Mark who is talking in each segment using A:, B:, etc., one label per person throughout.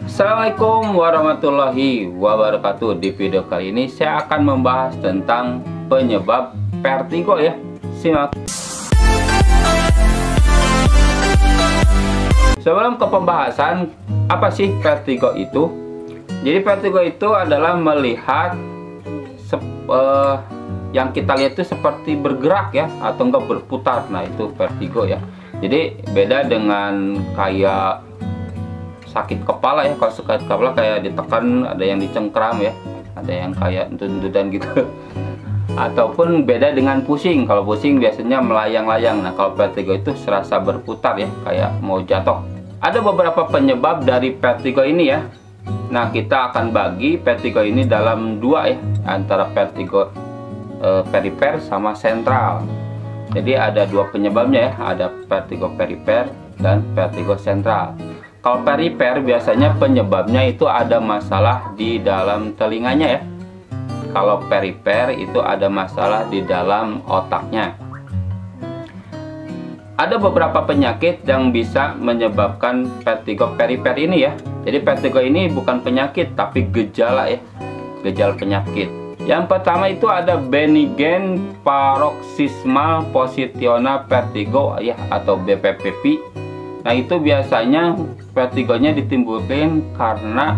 A: Assalamualaikum warahmatullahi wabarakatuh. Di video kali ini saya akan membahas tentang penyebab vertigo ya. Simak. Sebelum ke pembahasan, apa sih vertigo itu? Jadi vertigo itu adalah melihat yang kita lihat itu seperti bergerak ya, atau enggak berputar. Nah, itu vertigo ya. Jadi beda dengan kayak sakit kepala ya. Kalau sakit kepala kayak ditekan, ada yang dicengkram ya, ada yang kayak entut-entutan gitu. Ataupun beda dengan pusing. Kalau pusing biasanya melayang-layang. Nah, kalau vertigo itu serasa berputar ya, kayak mau jatuh. Ada beberapa penyebab dari vertigo ini ya. Nah, kita akan bagi vertigo ini dalam dua ya, antara vertigo perifer sama sentral. Jadi ada dua penyebabnya ya, ada vertigo perifer dan vertigo sentral. Kalau perifer biasanya penyebabnya itu ada masalah di dalam telinganya ya. Kalau perifer itu ada masalah di dalam otaknya. Ada beberapa penyakit yang bisa menyebabkan vertigo perifer ini ya. Jadi vertigo ini bukan penyakit tapi gejala ya, gejala penyakit. Yang pertama itu ada benign paroxysmal positional vertigo ya, atau BPPV. Nah, itu biasanya vertigonya ditimbulkan karena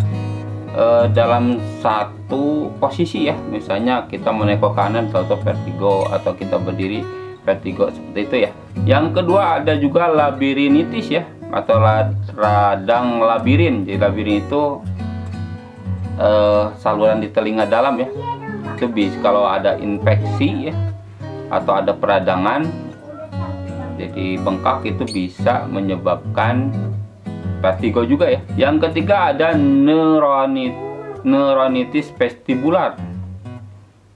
A: dalam satu posisi ya. Misalnya kita menekuk kanan atau vertigo, atau kita berdiri vertigo, seperti itu ya. Yang kedua ada juga labirinitis ya, atau radang labirin. Jadi labirin itu saluran di telinga dalam ya. Itu bisa kalau ada infeksi ya, atau ada peradangan jadi bengkak, itu bisa menyebabkan vertigo juga ya. Yang ketiga ada neuronitis vestibular.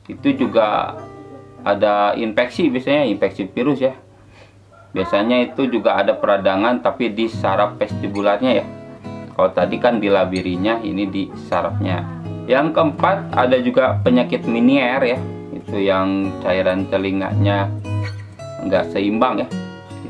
A: Itu juga ada infeksi, biasanya infeksi virus ya. Biasanya itu juga ada peradangan tapi di saraf vestibularnya ya. Kalau tadi kan di labirinya, ini di sarafnya. Yang keempat ada juga penyakit Meniere ya. Itu yang cairan telinganya nggak seimbang ya.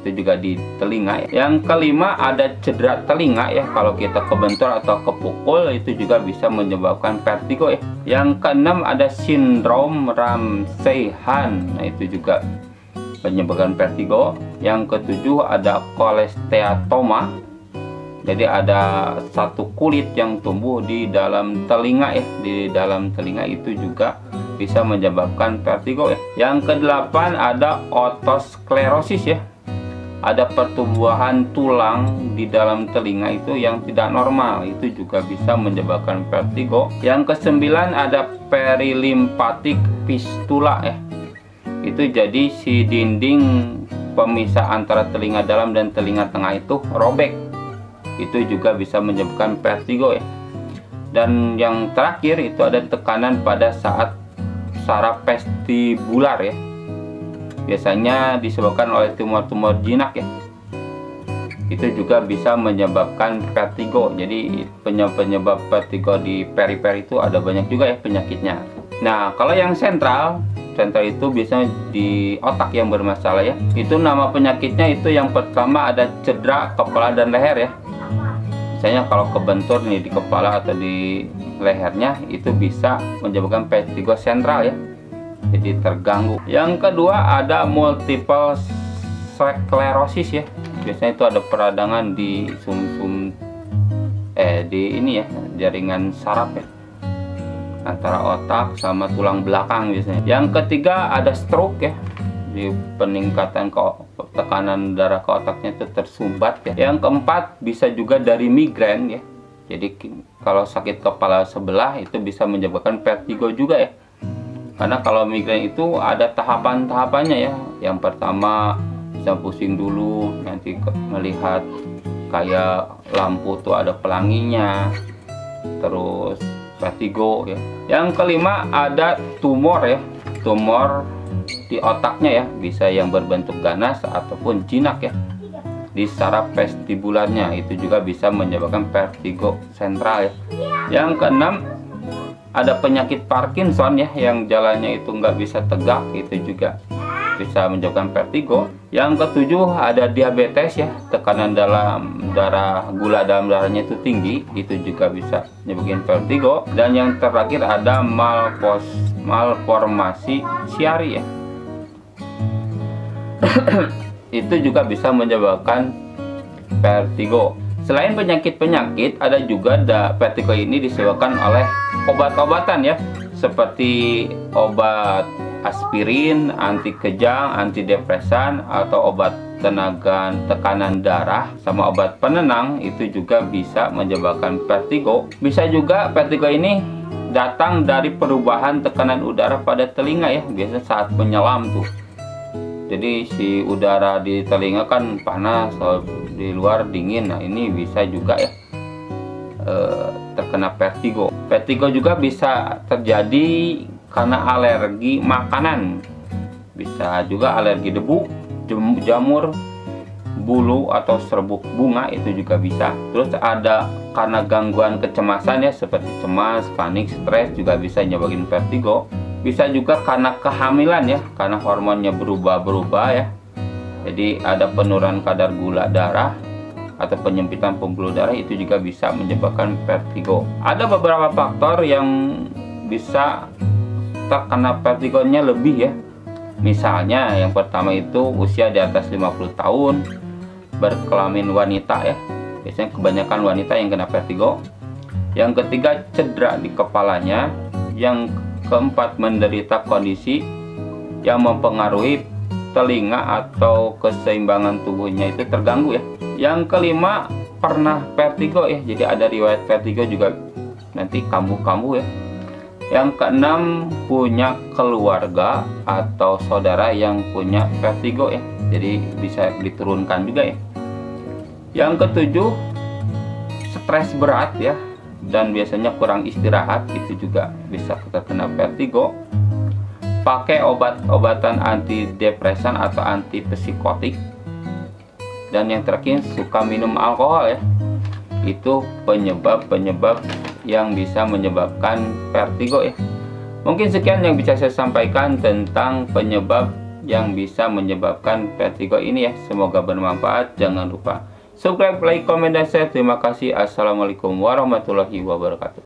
A: Itu juga di telinga ya. Yang kelima ada cedera telinga ya. Kalau kita kebentur atau kepukul, itu juga bisa menyebabkan vertigo ya. Yang keenam ada sindrom Ramsay-Hunt. Nah, itu juga menyebabkan vertigo. Yang ketujuh ada cholesteatoma. Jadi ada satu kulit yang tumbuh di dalam telinga ya. Di dalam telinga itu juga bisa menyebabkan vertigo ya. Yang kedelapan ada otosklerosis ya. Ada pertumbuhan tulang di dalam telinga itu yang tidak normal. Itu juga bisa menyebabkan vertigo. Yang kesembilan ada perilymphatic fistula ya. Itu jadi si dinding pemisah antara telinga dalam dan telinga tengah itu robek. Itu juga bisa menyebabkan vertigo ya. Dan yang terakhir itu ada tekanan pada saat saraf vestibular ya. Biasanya disebabkan oleh tumor-tumor jinak ya. Itu juga bisa menyebabkan vertigo. Jadi penyebab vertigo di perifer itu ada banyak juga ya penyakitnya. Nah, kalau yang sentral itu biasanya di otak yang bermasalah ya. Itu nama penyakitnya itu yang pertama ada cedera kepala dan leher ya. Misalnya kalau kebentur nih di kepala atau di lehernya, itu bisa menyebabkan vertigo sentral ya. Jadi terganggu. Yang kedua ada multiple sclerosis ya. Biasanya itu ada peradangan di sumsum di ini ya, jaringan saraf ya, antara otak sama tulang belakang biasanya. Yang ketiga ada stroke ya. Di peningkatan tekanan darah ke otaknya itu tersumbat ya. Yang keempat bisa juga dari migrain ya. Jadi kalau sakit kepala sebelah itu bisa menyebabkan vertigo juga ya. Karena kalau migrain itu ada tahapan-tahapannya ya. Yang pertama bisa pusing dulu, nanti melihat kayak lampu tuh ada pelanginya, terus vertigo ya. Yang kelima ada tumor ya. Tumor di otaknya ya, bisa yang berbentuk ganas ataupun jinak ya di saraf vestibularnya. Itu juga bisa menyebabkan vertigo sentral ya. Yang keenam ada penyakit Parkinson ya, yang jalannya itu nggak bisa tegak. Itu juga bisa menyebabkan vertigo. Yang ketujuh ada diabetes ya, tekanan dalam darah, gula dalam darahnya itu tinggi, itu juga bisa menyebabkan vertigo. Dan yang terakhir ada malformasi siari ya. Itu juga bisa menyebabkan vertigo. Selain penyakit-penyakit, ada juga vertigo ini disebabkan oleh obat-obatan ya, seperti obat aspirin, anti kejang, antidepresan, atau obat tenaga tekanan darah, sama obat penenang, itu juga bisa menyebabkan vertigo. Bisa juga vertigo ini datang dari perubahan tekanan udara pada telinga ya, biasanya saat menyelam tuh. Jadi si udara di telinga kan panas, di luar dingin. Nah ini bisa juga ya terkena vertigo. Vertigo juga bisa terjadi karena alergi makanan. Bisa juga alergi debu, jamur, bulu, atau serbuk bunga, itu juga bisa. Terus ada karena gangguan kecemasan ya, seperti cemas, panik, stres, juga bisa menyebabkan vertigo. Bisa juga karena kehamilan ya, karena hormonnya berubah-berubah ya. Jadi ada penurunan kadar gula darah atau penyempitan pembuluh darah, itu juga bisa menyebabkan vertigo. Ada beberapa faktor yang bisa terkena vertigonya lebih ya. Misalnya yang pertama itu usia di atas 50 tahun, berkelamin wanita ya. Biasanya kebanyakan wanita yang kena vertigo. Yang ketiga, cedera di kepalanya. Yang keempat, menderita kondisi yang mempengaruhi telinga atau keseimbangan tubuhnya itu terganggu ya. Yang kelima, pernah vertigo ya, jadi ada riwayat vertigo juga nanti kambuh-kambuh ya. Yang keenam, punya keluarga atau saudara yang punya vertigo ya, jadi bisa diturunkan juga ya. Yang ketujuh, stres berat ya, dan biasanya kurang istirahat, itu juga bisa terkena vertigo. Pakai obat-obatan antidepresan atau antipsikotik. Dan yang terakhir, suka minum alkohol ya, itu penyebab-penyebab yang bisa menyebabkan vertigo ya. Mungkin sekian yang bisa saya sampaikan tentang penyebab yang bisa menyebabkan vertigo ini ya. Semoga bermanfaat. Jangan lupa subscribe, like, komen, dan share. Terima kasih. Assalamualaikum warahmatullahi wabarakatuh.